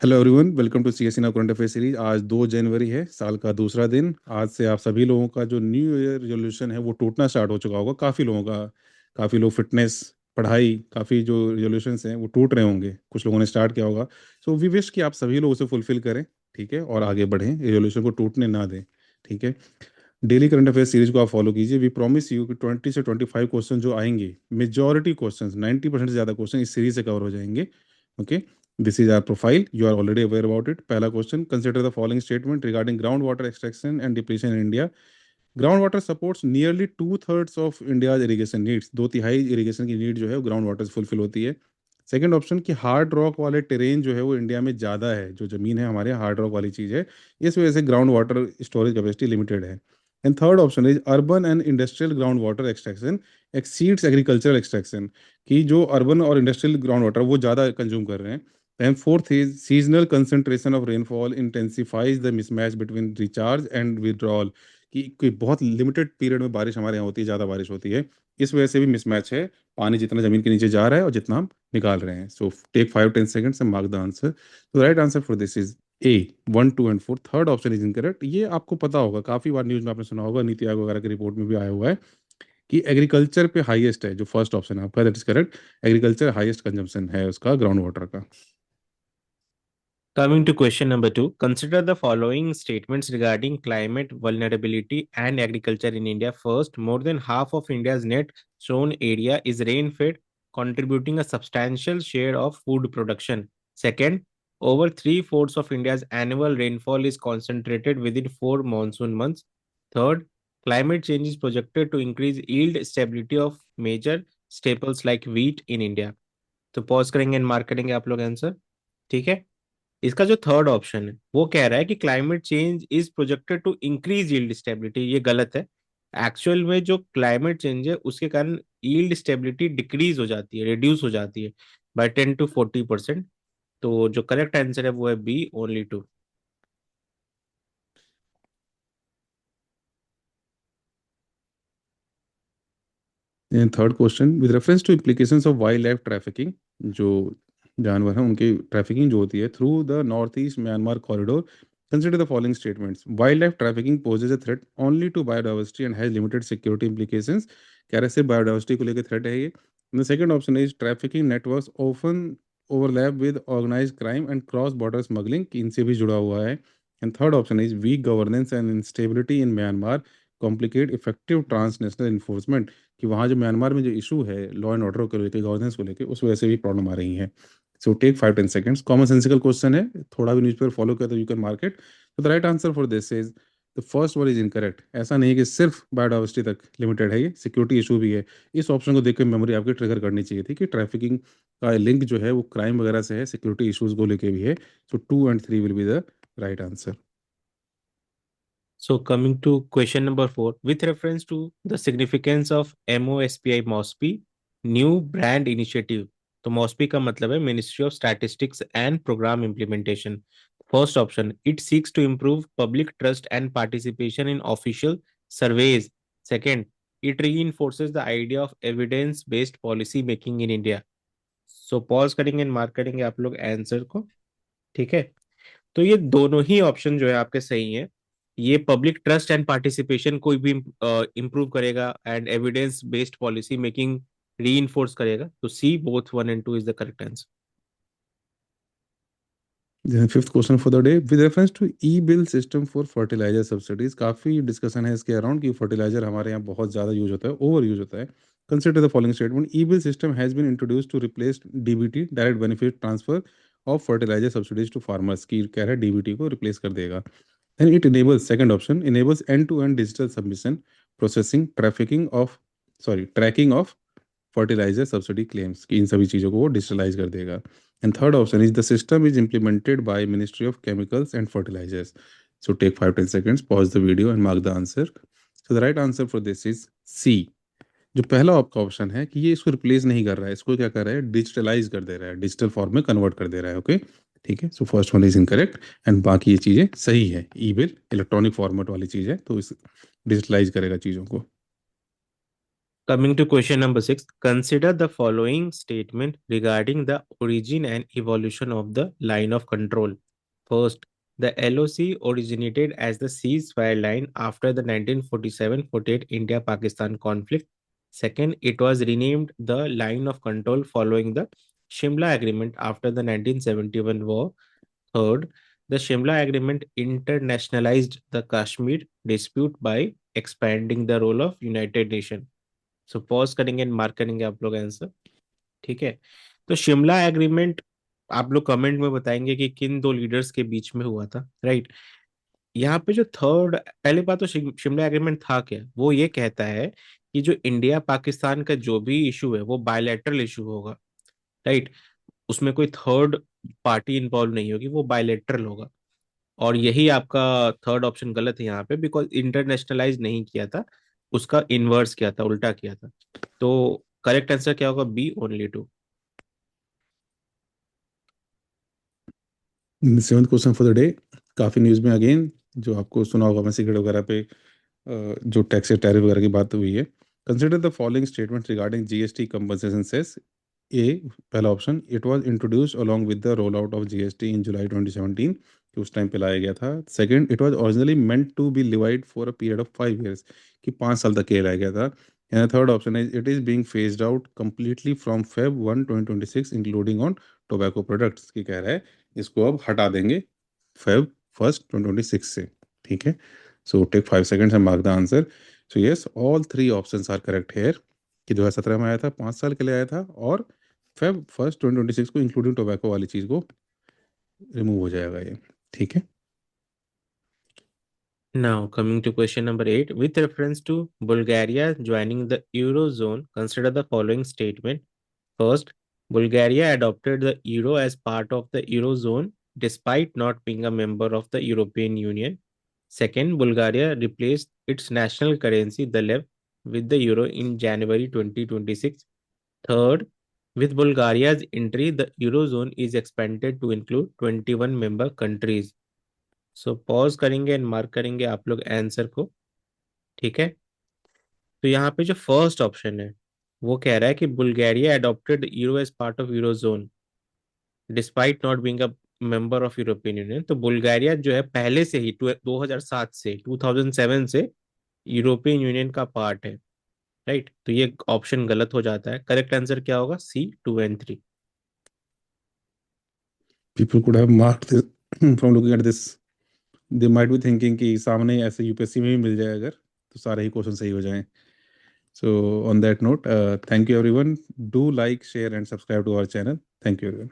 Hello everyone, welcome to CSC now current affair series. आज 2 जनवरी है, साल का दूसरा दिन। आज से आप सभी लोगों का जो न्यू ईयर रेजोल्यूशन है वो टूटना स्टार्ट हो चुका होगा। काफ़ी लोगों का, काफ़ी लोग फिटनेस, पढ़ाई, काफ़ी जो रेजोल्यूशंस हैं वो टूट रहे होंगे। कुछ लोगों ने स्टार्ट किया होगा। सो वी विश कि आप सभी लोग उसे फुलफिल करें, ठीक है, और आगे बढ़ें, रेजोल्यूशन को टूटने ना दें, ठीक है। डेली करंट अफेयर सीरीज को आप फॉलो कीजिए। वी प्रॉमिस यू कि 20 से 25 क्वेश्चन जो आएंगे, मेजॉरिटी क्वेश्चन, 90% से ज़्यादा क्वेश्चन इस सीरीज से कवर हो जाएंगे। Okay, this is our profile, you are already aware about it. पहला question, consider the following statement regarding ground water extraction and depletion in India. Ground water supports nearly 2/3 of India irrigation needs. 2/3 irrigation की need जो है वो ground water से fulfil होती है। Second option कि hard rock वाले टेरेन जो है वो इंडिया में ज़्यादा है, जो ज़मीन है हमारे हार्ड रॉक वाली चीज़ है, इस वजह से ground water storage capacity limited है। And third option is urban and industrial ground water extraction exceeds agricultural extraction, कि जो अर्बन और इंडस्ट्रियल ग्राउंड वाटर वो ज़्यादा कंज्यूम कर रहे हैं। And fourth is seasonal concentration of rainfall intensifies the mismatch between recharge and withdrawal, कि कोई बहुत लिमिटेड पीरियड में बारिश हमारे यहाँ होती है, ज़्यादा बारिश होती है, इस वजह से भी मिसमैच है। पानी जितना ज़मीन के नीचे जा रहा है और जितना हम निकाल रहे हैं। So take 5-10 seconds and mark the answer. तो right answer for this is A, 1, 2 and 4। Third option is incorrect. ये आपको पता होगा, काफ़ी बार न्यूज़ में आपने सुना होगा, नीति आयोग वगैरह की रिपोर्ट में भी आया हुआ है कि एग्रीकल्चर पे हाईएस्ट है। जो फर्स्ट ऑप्शन है आपका, that is correct. Agriculture highest consumption है उसका ग्राउंड वाटर का। Coming to question number two, consider the following statements regarding climate vulnerability and agriculture in India. First, more than half of India's net sown area is rain-fed, contributing a substantial share of food production. Second, over three-fourths of India's annual rainfall is concentrated within 4 monsoon months. Third, climate change is projected to increase yield stability of major staples like wheat in India. तो pause करेंगे and mark करेंगे आप लोग answer. ठीक है। इसका जो third option है वो कह रहा है कि climate change is projected to increase yield stability. ये गलत है। एक्चुअल में जो क्लाइमेट चेंज है उसके कारण यील्ड स्टेबिलिटी डिक्रीज हो जाती है, रिड्यूस हो जाती है बाय 10 to 40%। तो जो करेक्ट आंसर है वो है B, only two. Third question, with reference to implications of wild life trafficking, जो जानवर हैं उनकी ट्रैफिकिंग जो होती है through the north east Myanmar corridor, consider the following statements. Wild life trafficking poses a threat only to biodiversity and has limited security implications. कह रहे सिर्फ बायोडाइवर्सिटी को लेकर थ्रेट है ये। The second option is trafficking networks often overlap with organise crime and cross border smuggling, कि इनसे भी जुड़ा हुआ है। And third option is weak governance and instability in Myanmar complicate effective transnational enforcement, कि वहाँ जो म्यांमार में जो इशू है लॉ एंड ऑर्डर को लेकर, गवर्नेंस को लेकर, उस वजह से भी प्रॉब्लम आ रही है। So take 5-10 seconds. Common sensical question है, थोड़ा भी न्यूज़पेपर फॉलो कर तो यू कैन मार्क इट। तो the right answer for this is the first one is incorrect. ऐसा नहीं है कि सिर्फ बायोडाइवर्सिटी तक लिमिटेड है, ये सिक्योरिटी इशू भी है। इस ऑप्शन को देख के मेमोरी आपकी ट्रिगर करनी चाहिए थी कि ट्रैफिकिंग का लिंक जो है वो क्राइम वगैरह से है, सिक्योरिटी इशूज को लेके भी है। सो 2 and 3 will be the right answer. So coming to question number four, with reference to the significance of MOSPI MOSPI new brand initiative। तो MOSPI का मतलब है ministry of statistics and programme implementation. First option, it seeks to improve public trust and participation in official surveys. Second, it reinforces the idea of evidence based policy making in India। So pause करेंगे and mark करेंगे आप लोग answer को। ठीक है। तो ये दोनों ही ऑप्शन जो है आपके सही है। ये पब्लिक ट्रस्ट एंड पार्टिसिपेशन कोई भी इम्प्रूव करेगा and evidence based policy making री करेगा। तो C, both 1 and 2 is the correct answer. Fifth question for the day, with reference to e bill system for fertiliser subsidies. काफ़ी discussion है इसके around कि फर्टिलाइजर हमारे यहाँ बहुत ज़्यादा यूज होता है, ओवर यूज होता है। Consider the following statement. E bill system has been introduce to replace DBT, direct benefit transfer of fertiliser subsidies to farmers, की कह रहा है डीबीटी को रिप्लेस कर देगा। And it enables, second option, enables end to end digital submission, processing, trafficking of, sorry tracking of fertiliser subsidy claims, की इन सभी चीज़ों को वो डिजिटलाइज कर देगा। And third option is the system is implemented by ministry of chemicals and fertilisers. So take 5-10 seconds, pause the video and mark the answer. So the right answer for this is C. जो पहला आपका option है कि ये इसको replace नहीं कर रहा है, इसको क्या कर रहा है, डिजिटलाइज कर दे रहा है, डिजिटल फॉर्म में कन्वर्ट कर दे रहा है। ओके, ठीक है। So first one is incorrect and बाकी ये चीज़ें सही है। ई बिल इलेक्ट्रॉनिक फॉर्मेट वाली चीज़ है, तो इस डिजिटलाइज करेगा चीज़ों को। Coming to question number 6, consider the following statement regarding the origin and evolution of the line of control. First, the LOC originated as the ceasefire line after the 1947-48 India-Pakistan conflict. Second, it was renamed the line of control following the Shimla Agreement after the 1971 war. Third, the Shimla Agreement internationalized the Kashmir dispute by expanding the role of United Nations. So pause करेंगे and mark करेंगे आप लोग answer. ठीक है, तो Shimla agreement आप लोग comment में बताएंगे कि किन दो लीडर्स के बीच में हुआ था, राइट। यहाँ पे जो थर्ड, पहले बात तो शिमला एग्रीमेंट था क्या, वो ये कहता है कि जो इंडिया पाकिस्तान का जो भी इशू है वो बायलैटरल इशू होगा, राइट। उसमें कोई थर्ड पार्टी इन्वॉल्व नहीं होगी, वो बायलैटरल होगा। और यही आपका थर्ड ऑप्शन गलत है यहाँ पे, बिकॉज इंटरनेशनलाइज नहीं किया था, उसका इनवर्स किया था, उल्टा किया था। तो करेक्ट आंसर क्या होगा, B only two. Seventh question for the day, काफ़ी न्यूज़ में अगेन जो आपको सुना होगा मैं सिगरेट वगैरह पे जो टैक्स या टैरिफ वगैरह की बात हुई है। Consider the following statement regarding GST compensation cess. A, पहला option, it was introduced along with the roll out of GST in July 2017, कि उस टाइम पे लाया गया था। Second, it was originally meant to be levied for a period of 5 years, कि 5 साल तक के लिए लाया गया था। And third option is it is being phased out completely from Feb 1 2026 including on tobacco products, की कह रहा है इसको अब हटा देंगे फेब 1 2026 से। ठीक है, so take 5 seconds and mark the answer. So yes, all three options are correct here, कि 2017 में आया था, 5 साल के लिए आया था, और फेब 1 2026 को इंक्लूडिंग टोबैको वाली चीज़ को रिमूव हो जाएगा ये। ठीक है। Now, coming to question number 8, with reference to Bulgaria joining the Eurozone, consider the following statement. First, Bulgaria adopted the euro as part of the Eurozone despite not being a member of the European Union. Second, Bulgaria replaced its national currency, the lev, with the euro in January 2026. Third, with Bulgaria's entry, the Eurozone is expanded to include 21 member countries. So pause करेंगे and mark करेंगे आप लोग answer को। ठीक है, तो यहाँ पे जो फर्स्ट ऑप्शन है वो कह रहा है कि Bulgaria adopted euro as part of eurozone despite not being a member of European Union. तो बुल्गारिया जो है पहले से ही 2007 से 2007 से यूरोपियन यूनियन का पार्ट है, राइट। तो ये ऑप्शन गलत हो जाता है, करेक्ट आंसर क्या होगा, सी 2 and 3। People could have marked this from looking at this, they might be thinking कि सामने ऐसे यूपीएससी में भी मिल जाए अगर, तो सारे ही क्वेश्चन सही हो जाएं। So on that note, thank you everyone, do like share and subscribe to our channel. Thank you everyone.